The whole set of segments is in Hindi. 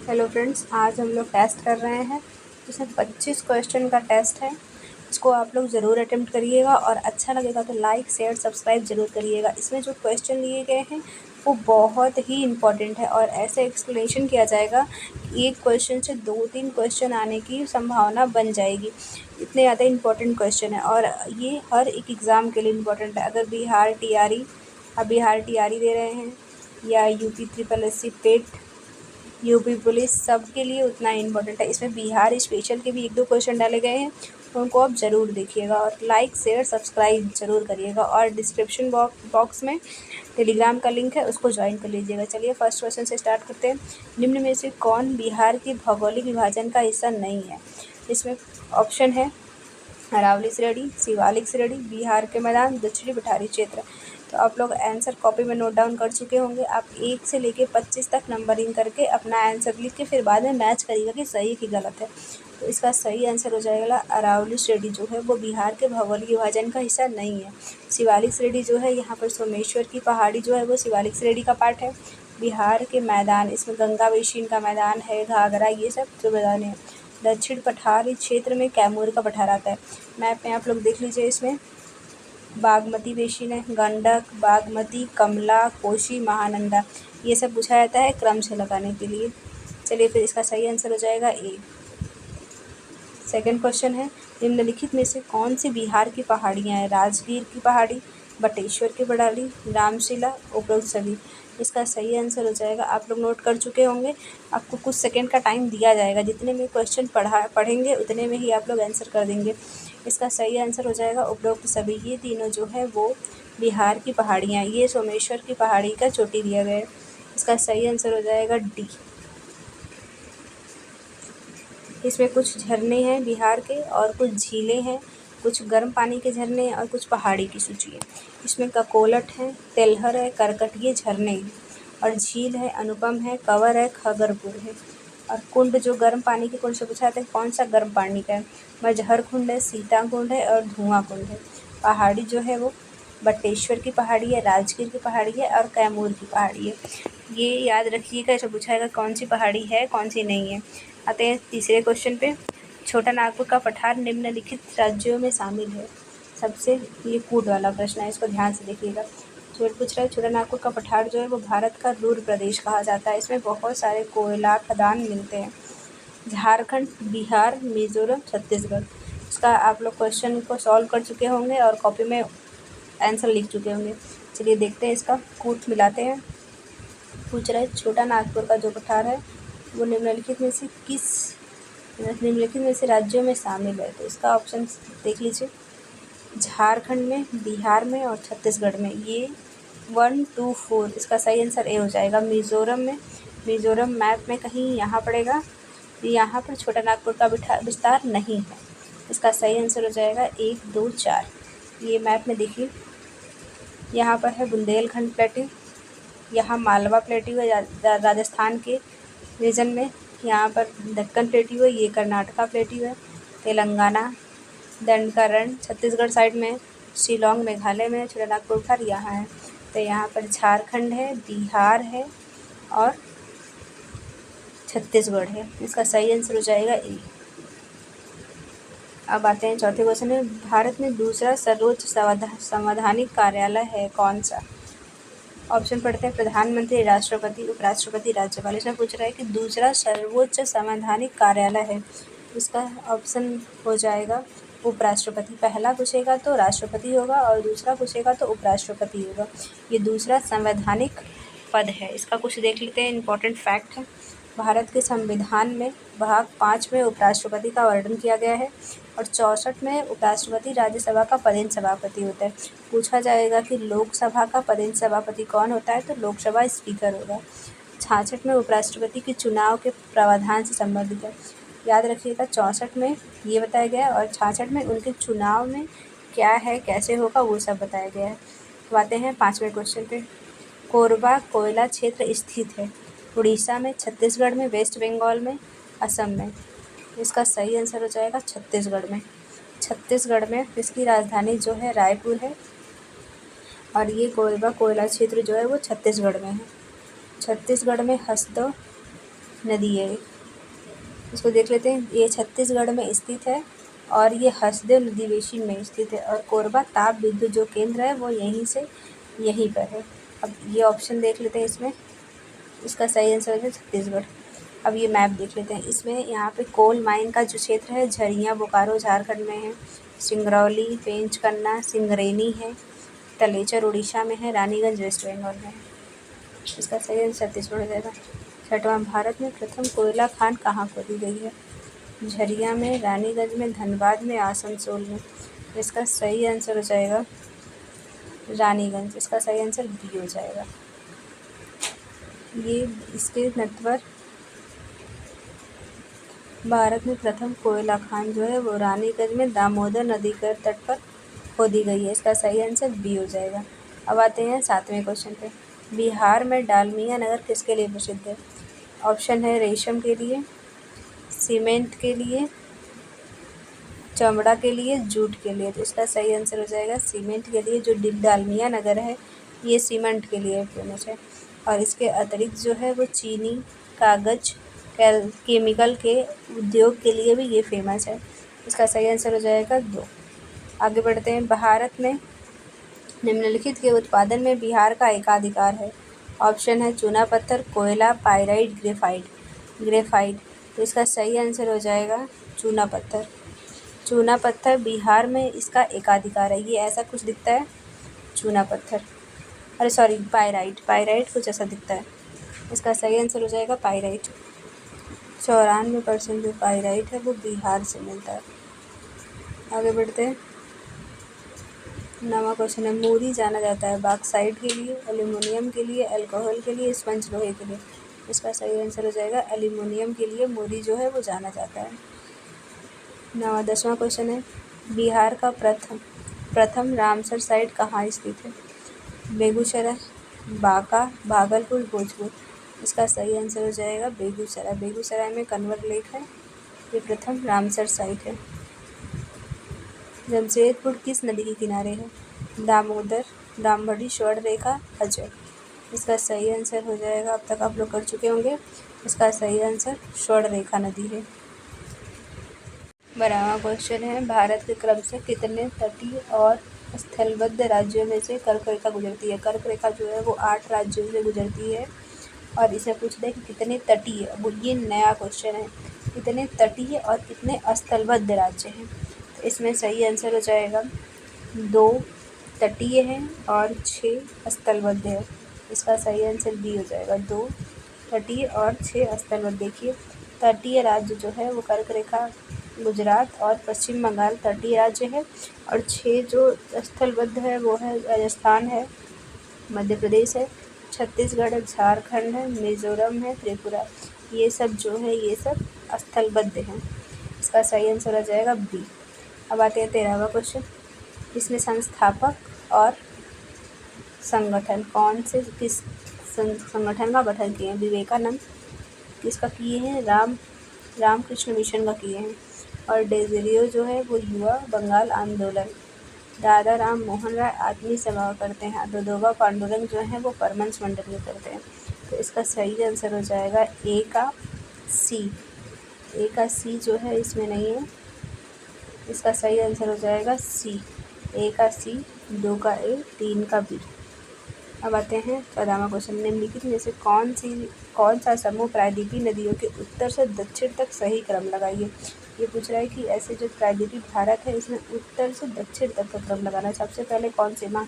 हेलो फ्रेंड्स, आज हम लोग टेस्ट कर रहे हैं। इसमें 25 क्वेश्चन का टेस्ट है। इसको आप लोग ज़रूर अटेम्प्ट करिएगा और अच्छा लगेगा तो लाइक शेयर सब्सक्राइब ज़रूर करिएगा। इसमें जो क्वेश्चन लिए गए हैं वो बहुत ही इम्पॉर्टेंट है और ऐसे एक्सप्लेनेशन किया जाएगा कि एक क्वेश्चन से 2-3 क्वेश्चन आने की संभावना बन जाएगी। इतने ज़्यादा इम्पॉर्टेंट क्वेश्चन है और ये हर एक एग्ज़ाम के लिए इम्पॉर्टेंट है। अगर बिहार टीआरई दे रहे हैं या यूपी SSC पेट, यूपी पुलिस, सबके लिए उतना इम्पोर्टेंट है। इसमें बिहार स्पेशल के भी 1-2 क्वेश्चन डाले गए हैं, उनको आप ज़रूर देखिएगा और लाइक शेयर सब्सक्राइब ज़रूर करिएगा। और डिस्क्रिप्शन बॉक्स में टेलीग्राम का लिंक है, उसको ज्वाइन कर लीजिएगा। चलिए फर्स्ट क्वेश्चन से स्टार्ट करते हैं। निम्न में से कौन बिहार के भौगोलिक विभाजन का हिस्सा नहीं है? इसमें ऑप्शन है अरावली श्रेणी, शिवालिक श्रेणी, बिहार के मैदान, दक्षिणी पठारी क्षेत्र। तो आप लोग आंसर कॉपी में नोट डाउन कर चुके होंगे। आप 1 से लेके 25 तक नंबरिंग करके अपना आंसर लिख के फिर बाद में मैच करिएगा कि सही कि गलत है। तो इसका सही आंसर हो जाएगा अरावली श्रेणी जो है वो बिहार के भौगोलिक विभाजन का हिस्सा नहीं है। शिवालिक श्रेणी जो है, यहाँ पर सोमेश्वर की पहाड़ी जो है वो शिवालिक श्रेणी का पार्ट है। बिहार के मैदान, इसमें गंगा बेसिन का मैदान है, घाघरा, ये सब जो मैदान है। दक्षिण पठारी क्षेत्र में कैमूर का पठार आता है। मैप में आप लोग देख लीजिए, इसमें बागमती बेसिन है, गंडक, बागमती, कमला, कोसी, महानंदा, ये सब पूछा जाता है क्रम से लगाने के लिए। चलिए फिर इसका सही आंसर हो जाएगा ए। सेकंड क्वेश्चन है, निम्नलिखित में से कौन सी बिहार की पहाड़ियाँ हैं? राजगीर की पहाड़ी, बटेश्वर की पहाड़ी, रामशिला, उपरोक्त सभी। इसका सही आंसर हो जाएगा, आप लोग नोट कर चुके होंगे। आपको कुछ सेकंड का टाइम दिया जाएगा, जितने में क्वेश्चन पढ़ेंगे उतने में ही आप लोग आंसर कर देंगे। इसका सही आंसर हो जाएगा उपरोक्त सभी। ये तीनों जो है वो बिहार की पहाड़ियाँ, ये सोमेश्वर की पहाड़ी का चोटी दिया गया है। इसका सही आंसर हो जाएगा डी। इसमें कुछ झरने हैं बिहार के और कुछ झीलें हैं, कुछ गर्म पानी के झरने और कुछ पहाड़ी की सूची है। इसमें ककोलट है, तेलहर है, करकट, ये झरने हैं। और झील है, अनुपम है, कंवर है, खगरपुर है। और कुंड जो गर्म पानी के कुंड से पूछा जाता है कौन सा गर्म पानी का है? मजहर कुंड है, सीता कुंड है और धुआं कुंड है। पहाड़ी जो है वो बटेश्वर की पहाड़ी है, राजगीर की पहाड़ी है और कैमूर की पहाड़ी है। ये याद रखिएगा, ऐसा पूछा जाएगा कौन सी पहाड़ी है कौन सी नहीं है। आते हैं तीसरे क्वेश्चन पे। छोटा नागपुर का पठार निम्नलिखित राज्यों में शामिल है। सबसे ये कूट वाला प्रश्न है, इसको ध्यान से देखिएगा। जो पूछ रहा है छोटा नागपुर का पठार जो है वो भारत का रूर प्रदेश कहा जाता है। इसमें बहुत सारे कोयला खदान मिलते हैं। झारखंड, बिहार, मिजोरम, छत्तीसगढ़। इसका आप लोग क्वेश्चन को सॉल्व कर चुके होंगे और कॉपी में आंसर लिख चुके होंगे। चलिए देखते हैं, इसका कूट मिलाते हैं। पूछ रहा है छोटा नागपुर का जो पठार है वो निम्नलिखित में से राज्यों में शामिल है। तो इसका ऑप्शन देख लीजिए, झारखंड में, बिहार में और छत्तीसगढ़ में। ये 1, 2, 4, इसका सही आंसर ए हो जाएगा। मिज़ोरम में, मिज़ोरम मैप में कहीं यहाँ पड़ेगा, यहाँ पर छोटा नागपुर का विस्तार नहीं है। इसका सही आंसर हो जाएगा 1, 2, 4। ये मैप में देखिए, यहाँ पर है बुंदेलखंड प्लेट्यू, यहाँ मालवा प्लेट्यू है राजस्थान के रीजन में, यहाँ पर दक्कन प्लेट्यू है, ये कर्नाटका प्लेट्यू है, तेलंगाना दंडकारण्य छत्तीसगढ़ साइड में, शिलोंग मेघालय में, छोटा नागपुर पठार यहाँ है। तो यहाँ पर झारखंड है, बिहार है और छत्तीसगढ़ है। इसका सही आंसर हो जाएगा ए। अब आते हैं चौथे क्वेश्चन में, भारत में दूसरा सर्वोच्च संवैधानिक कार्यालय है कौन सा? ऑप्शन पढ़ते हैं, प्रधानमंत्री, राष्ट्रपति, उपराष्ट्रपति, राज्यपाल। इसमें पूछ रहा है कि दूसरा सर्वोच्च संवैधानिक कार्यालय है। इसका ऑप्शन हो जाएगा उपराष्ट्रपति। पहला पूछेगा तो राष्ट्रपति होगा और दूसरा पूछेगा तो उपराष्ट्रपति होगा। ये दूसरा संवैधानिक पद है। इसका कुछ देख लेते हैं, इंपॉर्टेंट फैक्ट है। भारत के संविधान में भाग 5 में उपराष्ट्रपति का वर्णन किया गया है और 64 में उपराष्ट्रपति राज्यसभा का पदेन सभापति होता है। पूछा जाएगा कि लोकसभा का पदेन सभापति कौन होता है, तो लोकसभा स्पीकर होगा। 66 में उपराष्ट्रपति के चुनाव के प्रावधान से संबंधित है। याद रखिएगा, 64 में ये बताया गया है और 66 में उनके चुनाव में क्या है, कैसे होगा, वो सब बताया गया है। तो आते हैं 5वें क्वेश्चन पे। कोरबा कोयला क्षेत्र स्थित है उड़ीसा में, छत्तीसगढ़ में, वेस्ट बंगाल में, असम में। इसका सही आंसर हो जाएगा छत्तीसगढ़ में। छत्तीसगढ़ में इसकी राजधानी जो है रायपुर है और ये कोरबा कोयला क्षेत्र जो है वो छत्तीसगढ़ में है। छत्तीसगढ़ में हसदो नदी है। इसको देख लेते हैं। ये छत्तीसगढ़ में स्थित है और ये हसदेव नदी बेसिन में स्थित है और कोरबा ताप विद्युत जो केंद्र है वो यहीं पर है। अब ये ऑप्शन देख लेते हैं इसमें। इसका सही आंसर है छत्तीसगढ़। अब ये मैप देख लेते हैं। इसमें यहाँ पे कोल माइन का जो क्षेत्र है झरियाँ बोकारो झारखंड में है, सिंगरौली पेंचकन्ना सिंगरेनी है, तलेचर उड़ीसा में है, रानीगंज वेस्ट बंगाल में है। इसका सही आंसर छत्तीसगढ़ हो जाएगा। छठवां, भारत में प्रथम कोयला खान कहाँ खोदी गई है? झरिया में, रानीगंज में, धनबाद में, आसनसोल में। इसका सही आंसर हो जाएगा रानीगंज। इसका सही आंसर बी हो जाएगा। ये इसके नटवर भारत में प्रथम कोयला खान जो है वो रानीगंज में दामोदर नदी के तट पर खोदी गई है। इसका सही आंसर बी हो जाएगा। अब आते हैं 7वें क्वेश्चन पे। बिहार में डालमिया नगर किसके लिए प्रसिद्ध है? ऑप्शन है रेशम के लिए, सीमेंट के लिए, चमड़ा के लिए, जूट के लिए। तो इसका सही आंसर हो जाएगा सीमेंट के लिए। जो डालमिया नगर है ये सीमेंट के लिए फेमस है और इसके अतिरिक्त जो है वो चीनी, कागज, केमिकल के उद्योग के लिए भी ये फेमस है। इसका सही आंसर हो जाएगा 2। आगे बढ़ते हैं। भारत में निम्नलिखित के उत्पादन में बिहार का एकाधिकार है। ऑप्शन है चूना पत्थर, कोयला, पाइराइट, ग्रेफाइट। तो इसका सही आंसर हो जाएगा चूना पत्थर। चूना पत्थर बिहार में इसका एकाधिकार है। ये ऐसा कुछ दिखता है चूना पत्थर, अरे सॉरी पाइराइट कुछ ऐसा दिखता है। इसका सही आंसर हो जाएगा पाइराइट। 94% जो पाइराइट है वो बिहार से मिलता है। आगे बढ़ते हैं। 9वां क्वेश्चन है। मूरी जाना जाता है बॉक्साइट के लिए, एल्यूमिनियम के लिए, अल्कोहल के लिए, स्पंज लोहे के लिए। इसका सही आंसर हो जाएगा एल्यूमिनियम के लिए मूरी जो है वो जाना जाता है। 10वां क्वेश्चन है। बिहार का प्रथम रामसर साइट कहाँ स्थित है? बेगूसराय, बांका, भागलपुर, भोजपुर। इसका सही आंसर हो जाएगा बेगूसराय। बेगूसराय में कन्वर लेक है, ये प्रथम रामसर साइट है। जमशेदपुर किस नदी के किनारे है? दामोदर, ब्राह्मणी, स्वर्णरेखा, अजय। इसका सही आंसर हो जाएगा, अब तक आप लोग कर चुके होंगे, इसका सही आंसर स्वर्णरेखा नदी है। 12वां क्वेश्चन है। भारत के क्रम से कितने तटीय और स्थलबद्ध राज्यों में से कर्क रेखा गुजरती है? कर्क रेखा जो है वो 8 राज्यों से गुजरती है और इसे पूछते हैं कि कितने तटीय, वो ये नया क्वेश्चन है, कितने तटीय और कितने स्थलबद्ध राज्य हैं। तो इसमें सही आंसर हो जाएगा 2 तटीय हैं और 6 स्थलबद्ध है। इसका सही आंसर बी हो जाएगा, 2 तटीय और 6 स्थलबद्ध। देखिए तटीय राज्य जो है वो कर्क रेखा, गुजरात और पश्चिम बंगाल तटीय राज्य है और 6 जो स्थलबद्ध है वो है राजस्थान है, मध्य प्रदेश है, छत्तीसगढ़ है, झारखंड है, मिज़ोरम है, त्रिपुरा। ये सब जो है ये सब स्थलबद्ध हैं। इसका सही आंसर हो जाएगा बी। अब आते हैं 13वां क्वेश्चन। इसमें संस्थापक और संगठन कौन से किस संगठन का गठन किए हैं? विवेकानंद किसका किए हैं? रामकृष्ण मिशन का किए हैं और डेज़िरियो जो है वो युवा बंगाल आंदोलन, दादा राम मोहन राय आत्मीय सभा करते हैं, दादोबा पांडुरंग जो है वो परमंश मंडल में करते हैं। तो इसका सही आंसर हो जाएगा ए का सी जो है इसमें नहीं है। इसका सही आंसर हो जाएगा सी, ए का सी, 2 का ए, 3 का बी। अब आते हैं 14वां क्वेश्चन। निम्नलिखित में से कौन सा समूह प्रायद्वीपीय नदियों के उत्तर से दक्षिण तक सही क्रम लगाइए? ये पूछ रहा है कि ऐसे जो प्रायद्वीपीय भारत है इसमें उत्तर से दक्षिण तक का क्रम लगाना है। सबसे पहले कौन से माह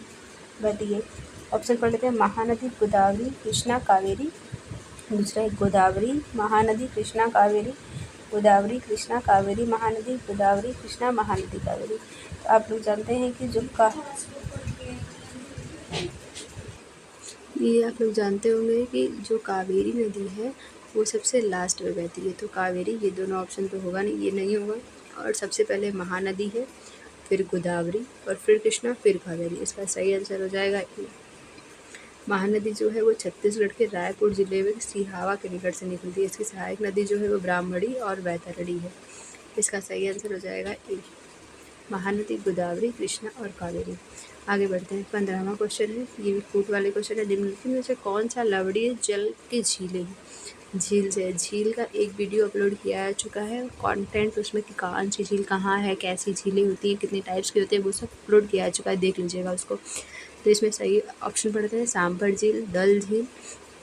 बताइए? ऑप्शन पढ़ लेते हैं। महानदी, गोदावरी, कृष्णा, कावेरी। दूसरा है गोदावरी, महानदी, कृष्णा, कावेरी, गोदावरी, कृष्णा, कावेरी, महानदी, गोदावरी, कृष्णा, महानदी, कावेरी। तो आप लोग जानते हैं कि ये आप लोग जानते होंगे कि जो कावेरी नदी है वो सबसे लास्ट में बहती है। तो कावेरी, ये दोनों ऑप्शन तो होगा नहीं, ये नहीं होगा। और सबसे पहले महानदी है, फिर गोदावरी और फिर कृष्णा, फिर कावेरी। इसका सही आंसर हो जाएगा ए। महानदी जो है वो छत्तीसगढ़ के रायपुर जिले में सिहावा के निकट से निकलती है। इसकी सहायक नदी जो है वो ब्राह्मणी और बैतरणी है। इसका सही आंसर हो जाएगा ए, महानदी, गोदावरी, कृष्णा और कावेरी। आगे बढ़ते हैं। 15वां क्वेश्चन है, ये भी फूट वाले क्वेश्चन है। निम्नलिखित में से कौन सा लवणीय जल की झीलें हैं? झील से। झील का एक वीडियो अपलोड किया जा चुका है, कंटेंट उसमें कि कौन सी झील कहाँ है, कैसी झीलें होती हैं, कितने टाइप्स की होती है, वो सब अपलोड किया जा चुका है, देख लीजिएगा उसको। तो इसमें सही ऑप्शन पढ़ते हैं सांभर झील, डल झील,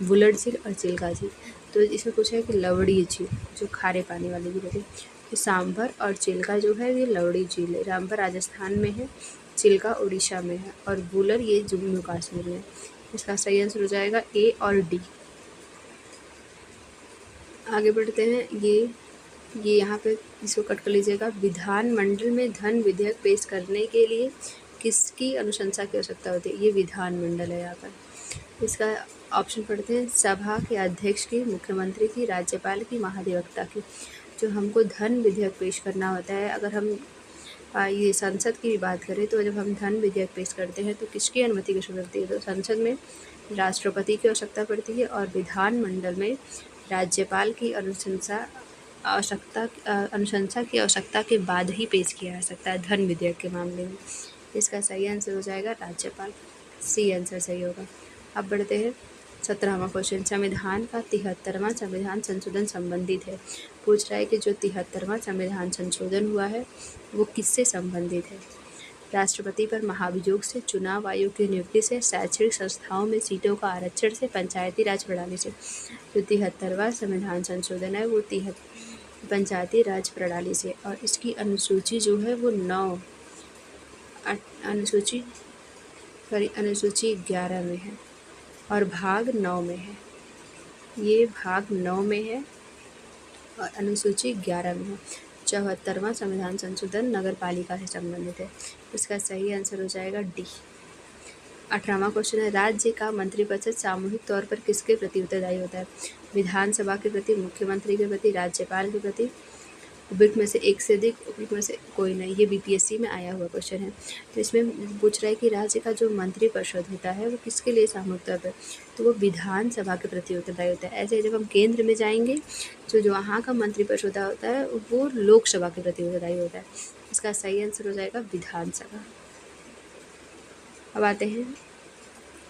वुलर झील और चिल्का झील। तो इसमें पूछा है कि लवड़ी झील जो खारे पानी वाली झील होती है, तो सांभर और चिल्का जो है ये लवड़ी झील है। सांभर राजस्थान में है, चिल्का उड़ीसा में है और वुलर ये जम्मू कश्मीर में है। इसका सही आंसर हो जाएगा ए और डी। आगे बढ़ते हैं। ये यहाँ पे इसको कट कर लीजिएगा। विधानमंडल में धन विधेयक पेश करने के लिए किसकी अनुशंसा की आवश्यकता होती है? ये विधानमंडल है यहाँ पर। इसका ऑप्शन पढ़ते हैं। सभा के अध्यक्ष की, मुख्यमंत्री की, राज्यपाल की, महाधिवक्ता की। जो हमको धन विधेयक पेश करना होता है, अगर हम ये संसद की भी बात करें तो जब हम धन विधेयक पेश करते हैं तो किसकी अनुमति की जरूरत पड़ती है? तो संसद में राष्ट्रपति की आवश्यकता पड़ती है और विधानमंडल में राज्यपाल की अनुशंसा की आवश्यकता के बाद ही पेश किया जा सकता है धन विधेयक के मामले में। इसका सही आंसर हो जाएगा राज्यपाल, सी आंसर सही होगा। अब बढ़ते हैं 17वां क्वेश्चन। संविधान का 73वां संविधान संशोधन संबंधित है। पूछ रहा है कि जो 73वां संविधान संशोधन हुआ है वो किससे संबंधित है? राष्ट्रपति पर महाभियोग से, चुनाव आयोग की नियुक्ति से, शैक्षणिक संस्थाओं में सीटों का आरक्षण से, पंचायती राज प्रणाली से। जो 73वां संविधान संशोधन है वो पंचायती राज प्रणाली से, और इसकी अनुसूची जो है वो अनुसूची 11 में है और भाग 9 में है। ये भाग 9 में है और अनुसूची 11 में है। 74वां संविधान संशोधन नगर पालिका से संबंधित है। इसका सही आंसर हो जाएगा डी। 18वां क्वेश्चन है। राज्य का मंत्रिपरिषद सामूहिक तौर पर किसके प्रति उत्तरदायी होता है? विधानसभा के प्रति, मुख्यमंत्री के प्रति, राज्यपाल के प्रति, उपयुक्त में से एक से अधिक, उपयुक्त में से कोई नहीं। ये बीपीएससी में आया हुआ क्वेश्चन है। तो इसमें पूछ रहा है कि राज्य का जो मंत्रिपरिषद होता है वो किसके लिए सामूहिक तौर पर? तो वो विधानसभा के प्रति उत्तरदायी होता है। ऐसे जब हम केंद्र में जाएंगे जो वहाँ का मंत्रिपरिषद होता है वो लोकसभा के प्रति उत्तरदायी होता है। इसका सही आंसर हो जाएगा विधानसभा। अब आते हैं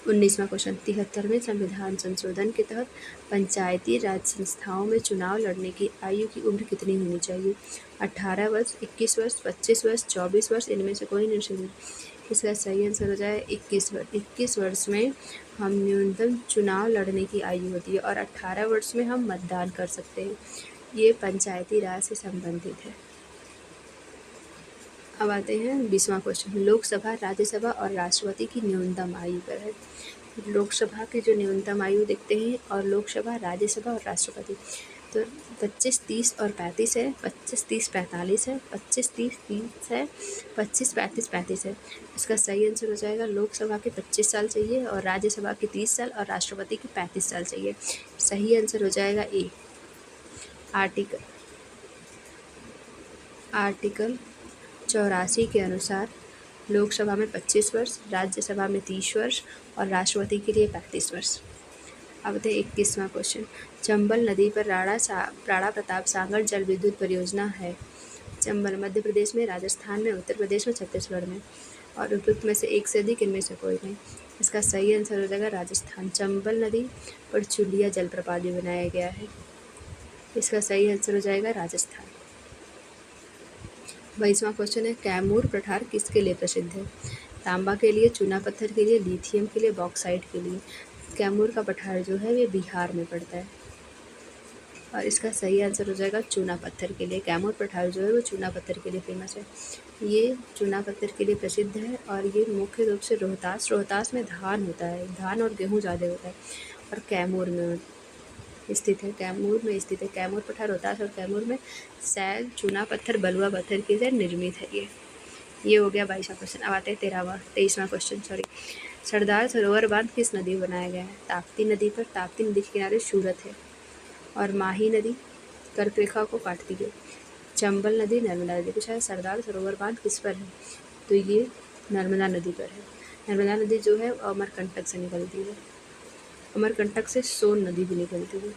19वां क्वेश्चन। 73वें संविधान संशोधन के तहत पंचायती राज संस्थाओं में चुनाव लड़ने की आयु की उम्र कितनी होनी चाहिए? 18 वर्ष, 21 वर्ष, 25 वर्ष, 24 वर्ष, इनमें से कोई नहीं। इसका सही आंसर हो जाए 21 वर्ष। 21 वर्ष में हम न्यूनतम चुनाव लड़ने की आयु होती है और 18 वर्ष में हम मतदान कर सकते हैं। ये पंचायती राज से संबंधित है। अब आते हैं 20वां क्वेश्चन। लोकसभा, राज्यसभा और राष्ट्रपति की न्यूनतम आयु पर है। लोकसभा की जो न्यूनतम आयु देखते हैं और लोकसभा, राज्यसभा और राष्ट्रपति, तो 25, 30 और 35 है, 25, 30, 45 है, 25, 30, 30 है, 25, 35, 35 है। इसका सही आंसर हो जाएगा लोकसभा के 25 साल चाहिए और राज्यसभा के 30 साल और राष्ट्रपति के 35 साल चाहिए। सही आंसर हो जाएगा ए। आर्टिकल 84 के अनुसार लोकसभा में 25 वर्ष, राज्यसभा में 30 वर्ष और राष्ट्रपति के लिए 35 वर्ष। अब थे 21वां क्वेश्चन। चंबल नदी पर राणा प्रताप सागर जल विद्युत परियोजना है। चंबल मध्य प्रदेश में, राजस्थान में, उत्तर प्रदेश में, छत्तीसगढ़ में, और उपयुक्त में से एक से अधिक, इनमें से कोई नहीं। इसका सही आंसर हो जाएगा राजस्थान। चंबल नदी पर चुलिया जलप्रपात भी बनाया गया है। इसका सही आंसर हो जाएगा राजस्थान। 22वां क्वेश्चन है। कैमूर पठार किसके लिए प्रसिद्ध है? तांबा के लिए, चूना पत्थर के लिए, लिथियम के लिए, बॉक्साइट के लिए। कैमूर का पठार जो है ये बिहार में पड़ता है और इसका सही आंसर हो जाएगा चूना पत्थर के लिए। कैमूर पठार जो है वो चूना पत्थर के लिए फेमस है। ये चूना पत्थर के लिए प्रसिद्ध है और ये मुख्य रूप से रोहतास में धान होता है, धान और गेहूँ ज़्यादा होता है और कैमूर में स्थित है। कैमूर पठार रोहतास और कैमूर में सैल, चूना पत्थर, बलुआ पत्थर के से निर्मित है। ये हो गया 22वां क्वेश्चन। अब आते हैं 23वां क्वेश्चन। सरदार सरोवर बांध किस नदी में बनाया गया है? ताप्ती नदी पर। ताप्ती नदी के किनारे सूरत है और माही नदी कर्क रेखा को काटती है। चंबल नदी, नर्मदा नदी। पूछा है सरदार सरोवर बांध किस पर है? तो ये नर्मदा नदी पर है। नर्मदा नदी जो है अमरकंटक से निकलती है। अमरकंटक से सोन नदी भी निकलती है।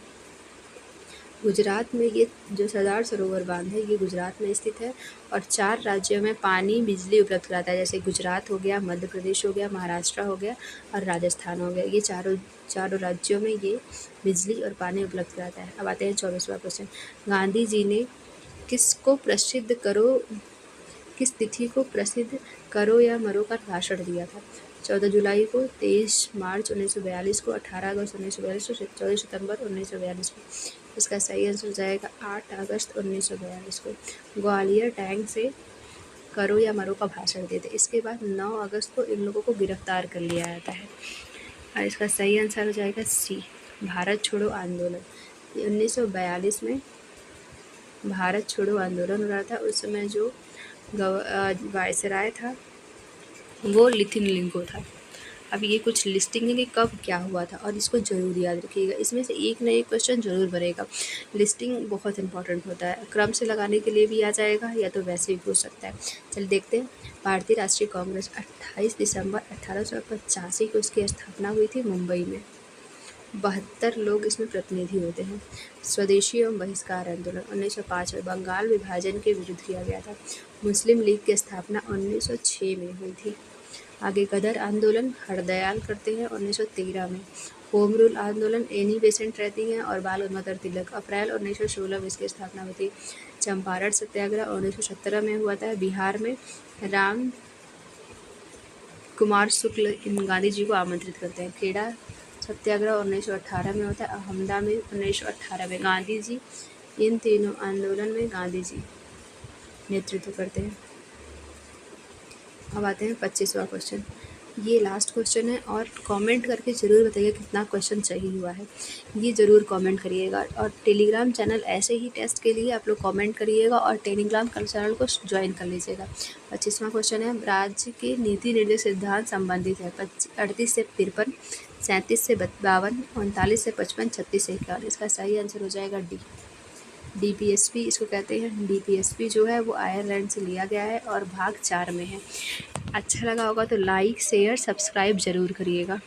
गुजरात में ये जो सरदार सरोवर बांध है ये गुजरात में स्थित है और 4 राज्यों में पानी बिजली उपलब्ध कराता है, जैसे गुजरात हो गया, मध्य प्रदेश हो गया, महाराष्ट्र हो गया और राजस्थान हो गया। ये चारों राज्यों में ये बिजली और पानी उपलब्ध कराता है। अब आते हैं 24वां क्वेश्चन। गांधी जी ने किसको प्रसिद्ध करो किस तिथि को प्रसिद्ध करो या मरो का भाषण दिया था? 14 जुलाई को, 23 मार्च 1942 को, 18 अगस्त 1942 को, 14 सितंबर 1942 को। इसका सही आंसर हो जाएगा 8 अगस्त 1942 को। ग्वालियर टैंक से करो या मरो का भाषण दिए थे। इसके बाद 9 अगस्त को इन लोगों को गिरफ्तार कर लिया जाता है और इसका सही आंसर हो जाएगा सी, भारत छोड़ो आंदोलन। 1942 में भारत छोड़ो आंदोलन हो रहा था। उस समय जो वायसराय था वो लिथिन लिंगो था। अब ये कुछ लिस्टिंग है कि कब क्या हुआ था और इसको ज़रूर याद रखिएगा। इसमें से एक ना एक क्वेश्चन ज़रूर बनेगा। लिस्टिंग बहुत इंपॉर्टेंट होता है, क्रम से लगाने के लिए भी आ जाएगा या तो वैसे भी पूछ सकता है। चलिए देखते हैं। भारतीय राष्ट्रीय कांग्रेस 28 दिसंबर 1885 को उसकी स्थापना हुई थी मुंबई में। 72 लोग इसमें प्रतिनिधि होते हैं। स्वदेशी एवं बहिष्कार आंदोलन 1905 में बंगाल विभाजन के विरुद्ध किया गया था। मुस्लिम लीग की स्थापना 1906 में हुई थी। आगे गदर आंदोलन हरदयाल करते हैं 1913 में। होम रूल आंदोलन एनी बेसेंट रहती हैं और बाल गंगाधर तिलक अप्रैल 1916 में इसकी स्थापना हुई थी। चंपारण सत्याग्रह 1917 में हुआ था। बिहार में राम कुमार शुक्ल इन गांधी जी को आमंत्रित करते हैं। खेड़ा सत्याग्रह 1918 में होता है। अहमदा में 1918 में। गांधी जी इन तीनों आंदोलन में गांधी जी नेतृत्व करते हैं। अब आते हैं 25वां क्वेश्चन। ये लास्ट क्वेश्चन है और कमेंट करके ज़रूर बताइए कितना क्वेश्चन सही हुआ है, ये ज़रूर कमेंट करिएगा। और टेलीग्राम चैनल ऐसे ही टेस्ट के लिए आप लोग कमेंट करिएगा और टेलीग्राम चैनल को ज्वाइन कर लीजिएगा। 25वां क्वेश्चन है, राज्य के नीति निर्देश सिद्धांत संबंधित है 38 से 53, 37 से 52, 39 से 55, 36 से 51। इसका सही आंसर हो जाएगा डी, DPSP इसको कहते हैं। DPSP जो है वो आयरलैंड से लिया गया है और भाग 4 में है। अच्छा लगा होगा तो लाइक शेयर सब्सक्राइब ज़रूर करिएगा।